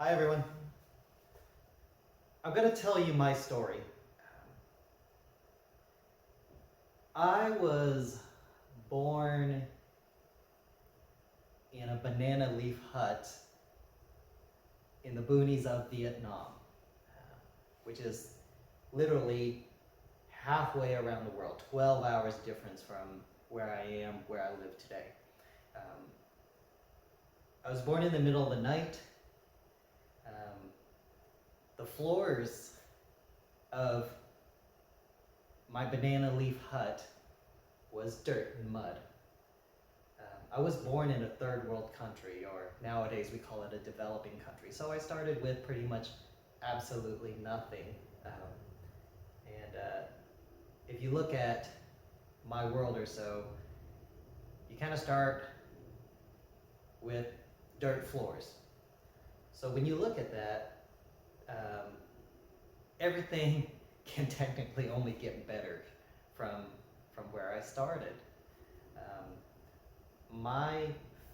Hi everyone. I'm going to tell you my story. I was born in a banana leaf hut in the boonies of Vietnam, which is literally halfway around the world, 12 hours difference from where I am, where I live today. I was born in the middle of the night. The floors of my banana leaf hut was dirt and mud. I was born in a third world country, or nowadays we call it a developing country. So I started with pretty much absolutely nothing. If you look at my world or so, you kind of start with dirt floors. So when you look at that, everything can technically only get better from where I started. My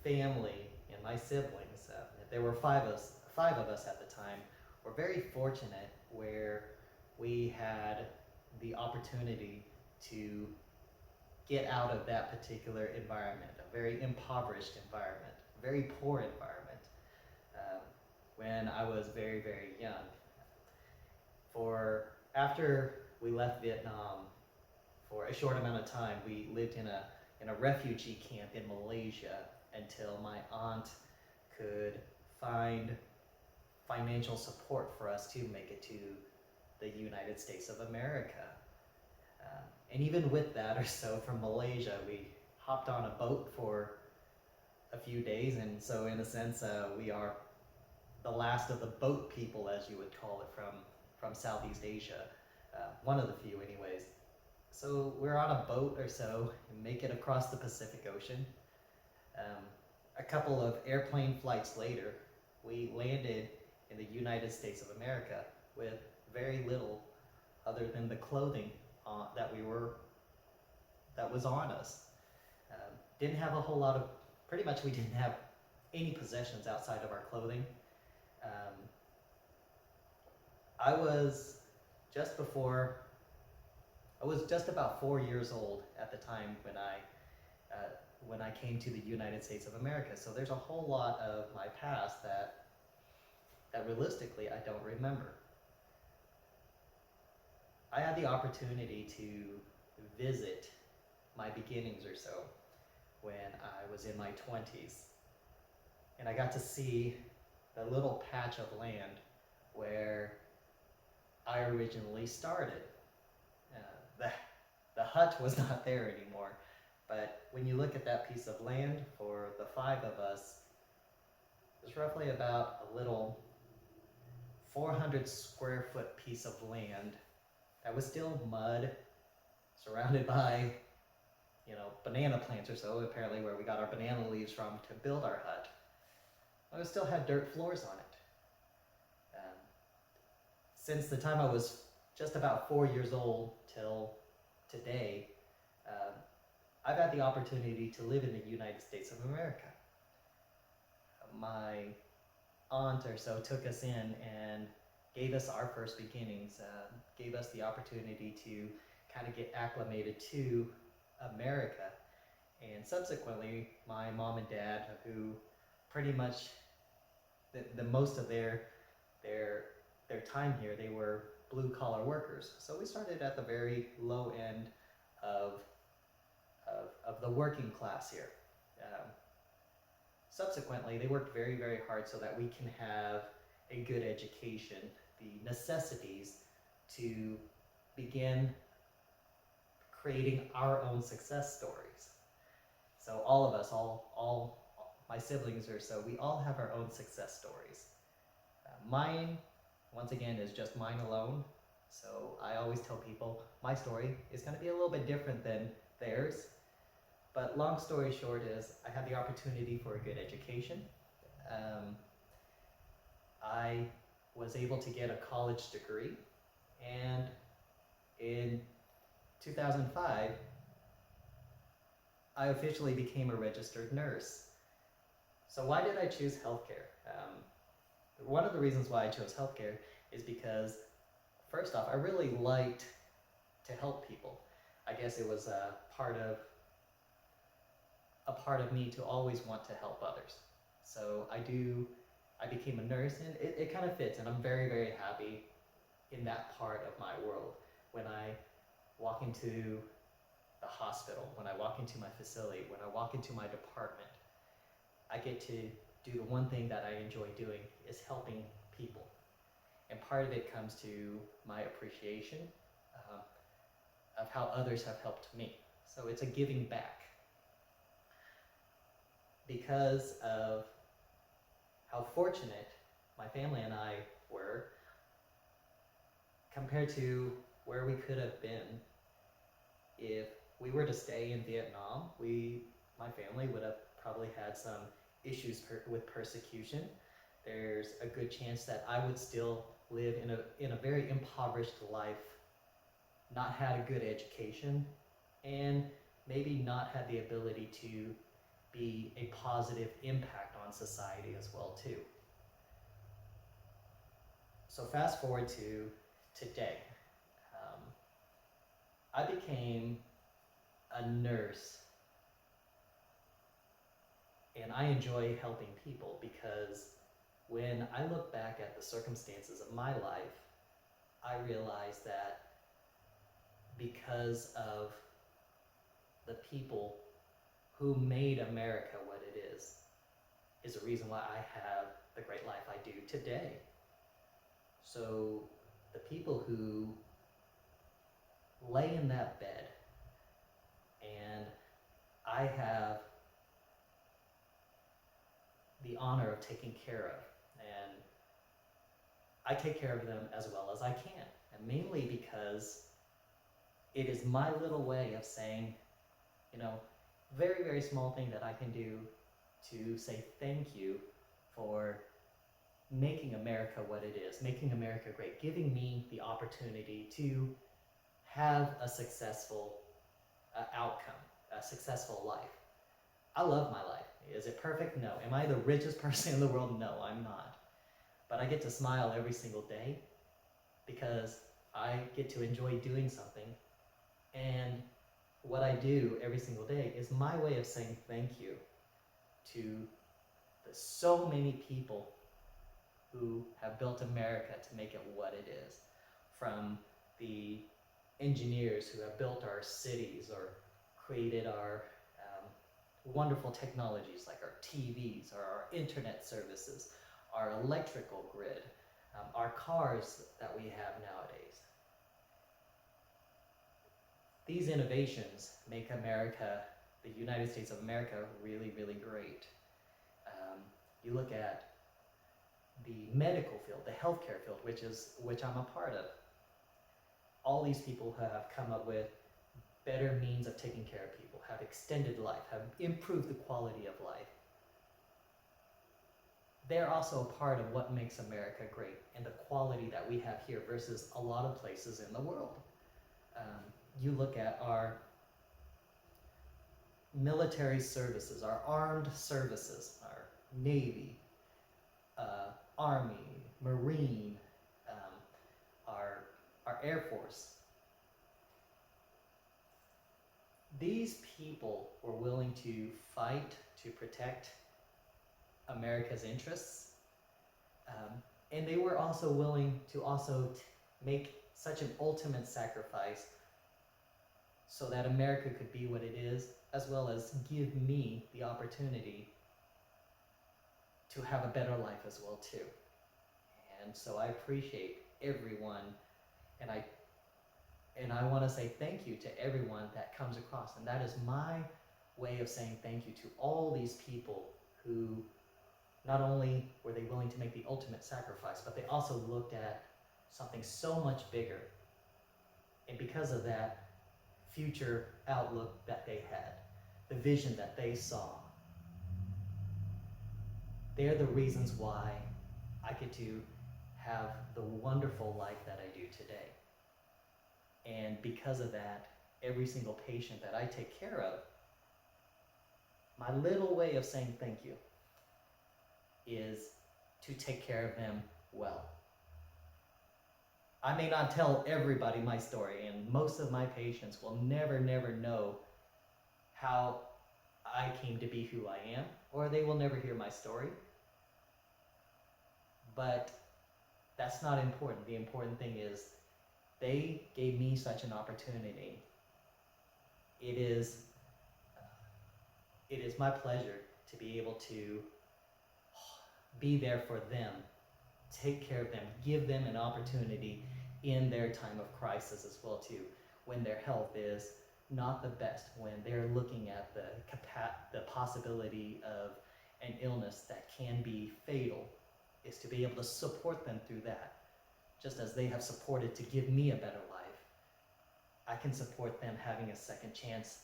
family and my siblings, there were five of us at the time, were very fortunate where we had the opportunity to get out of that particular environment, a very impoverished environment, a very poor environment, when I was very, very young. After we left Vietnam, for a short amount of time, we lived in a refugee camp in Malaysia until my aunt could find financial support for us to make it to the United States of America. And even with that or so, from Malaysia, we hopped on a boat for a few days, and so in a sense, we are the last of the boat people, as you would call it, from Southeast Asia. One of the few anyways. So we're on a boat or so and make it across the Pacific Ocean. A couple of airplane flights later, we landed in the United States of America with very little other than the clothing that was on us. Didn't have a whole lot of, pretty much we didn't have any possessions outside of our clothing. I was just about 4 years old at the time when I came to the United States of America. So there's a whole lot of my past that realistically I don't remember. I had the opportunity to visit my beginnings or so when I was in my 20s. And I got to see the little patch of land where I originally started. The hut was not there anymore, but when you look at that piece of land for the five of us, it's roughly about a little 400 square foot piece of land that was still mud, surrounded by, banana plants or so, apparently where we got our banana leaves from to build our hut. But it still had dirt floors on it. Since the time I was just about 4 years old till today, I've had the opportunity to live in the United States of America. My aunt or so took us in and gave us our first beginnings, gave us the opportunity to kind of get acclimated to America. And subsequently, my mom and dad, who pretty much the most of their time here, they were blue-collar workers. So we started at the very low end of the working class here. Subsequently, they worked very, very hard so that we can have a good education, the necessities to begin creating our own success stories. So all of us, all my siblings or so, we all have our own success stories. Mine, once again, is just mine alone. So I always tell people my story is going to be a little bit different than theirs. But long story short is I had the opportunity for a good education. I was able to get a college degree, and in 2005, I officially became a registered nurse. So why did I choose healthcare? One of the reasons why I chose healthcare is because, first off, I really liked to help people. I guess it was a part of me to always want to help others. So I became a nurse, and it kind of fits, and I'm very, very happy in that part of my world. When I walk into the hospital, when I walk into my facility, when I walk into my department, I get to do the one thing that I enjoy doing, is helping people. And part of it comes to my appreciation of how others have helped me. So it's a giving back. Because of how fortunate my family and I were compared to where we could have been if we were to stay in Vietnam, my family would have probably had some issues with persecution. There's a good chance that I would still live in a very impoverished life, not had a good education, and maybe not had the ability to be a positive impact on society as well too. So fast forward to today. I became a nurse, and I enjoy helping people because when I look back at the circumstances of my life, I realize that because of the people who made America what it is the reason why I have the great life I do today. So the people who lay in that bed, and I have the honor of taking care of, and I take care of them as well as I can, and mainly because it is my little way of saying, very, very small thing that I can do to say thank you for making America what it is, making America great, giving me the opportunity to have a successful outcome, a successful life. I love my life. Is it perfect? No. Am I the richest person in the world? No, I'm not. But I get to smile every single day because I get to enjoy doing something. And what I do every single day is my way of saying thank you to the so many people who have built America to make it what it is. From the engineers who have built our cities or created our wonderful technologies like our TVs or our internet services, our electrical grid, our cars that we have nowadays. These innovations make America, the United States of America, really, really great. You look at the medical field, the healthcare field, which I'm a part of. All these people have come up with better means of taking care of people, have extended life, have improved the quality of life. They're also a part of what makes America great and the quality that we have here versus a lot of places in the world. You look at our military services, our armed services, our Navy, Army, Marine, our Air Force. These people were willing to fight to protect America's interests, and they were also willing to make such an ultimate sacrifice so that America could be what it is, as well as give me the opportunity to have a better life as well too. And so I appreciate everyone, and I want to say thank you to everyone that comes across, and that is my way of saying thank you to all these people who not only were they willing to make the ultimate sacrifice, but they also looked at something so much bigger, and because of that future outlook that they had, the vision that they saw, they're the reasons why I get to have the wonderful life that I do today. And because of that, every single patient that I take care of, my little way of saying thank you is to take care of them well. I may not tell everybody my story, and most of my patients will never know how I came to be who I am, or they will never hear my story. But that's not important. The important thing is they gave me such an opportunity. It is my pleasure to be able to be there for them, take care of them, give them an opportunity in their time of crisis as well too, when their health is not the best, when they're looking at the possibility of an illness that can be fatal, is to be able to support them through that. Just as they have supported to give me a better life, I can support them having a second chance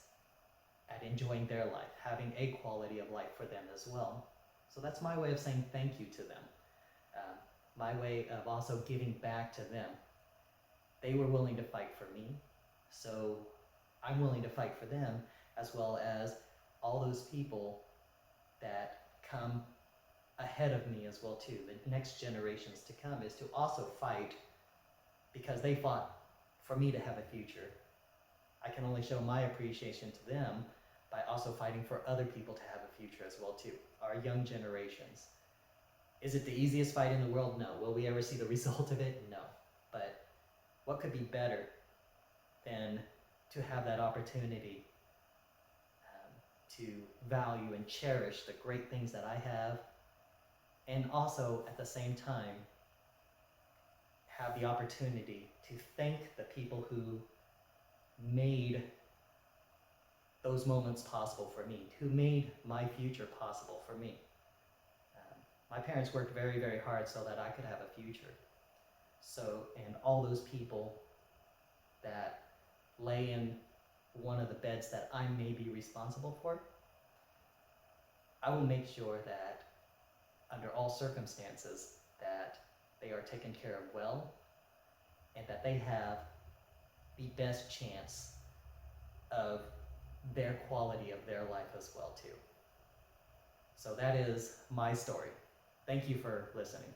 at enjoying their life, having a quality of life for them as well. So that's my way of saying thank you to them. My way of also giving back to them. They were willing to fight for me, so I'm willing to fight for them, as well as all those people that come ahead of me as well too. The next generations to come is to also fight, because they fought for me to have a future. I can only show my appreciation to them by also fighting for other people to have a future as well too, our young generations. Is it the easiest fight in the world? No. Will we ever see the result of it? No. But what could be better than to have that opportunity to value and cherish the great things that I have, and also at the same time have the opportunity to thank the people who made those moments possible for me, who made my future possible for me. My parents worked very hard so that I could have a future. So, and all those people that lay in one of the beds that I may be responsible for, I will make sure that under all circumstances that they are taken care of well, and that they have the best chance of their quality of their life as well too. So that is my story. Thank you for listening.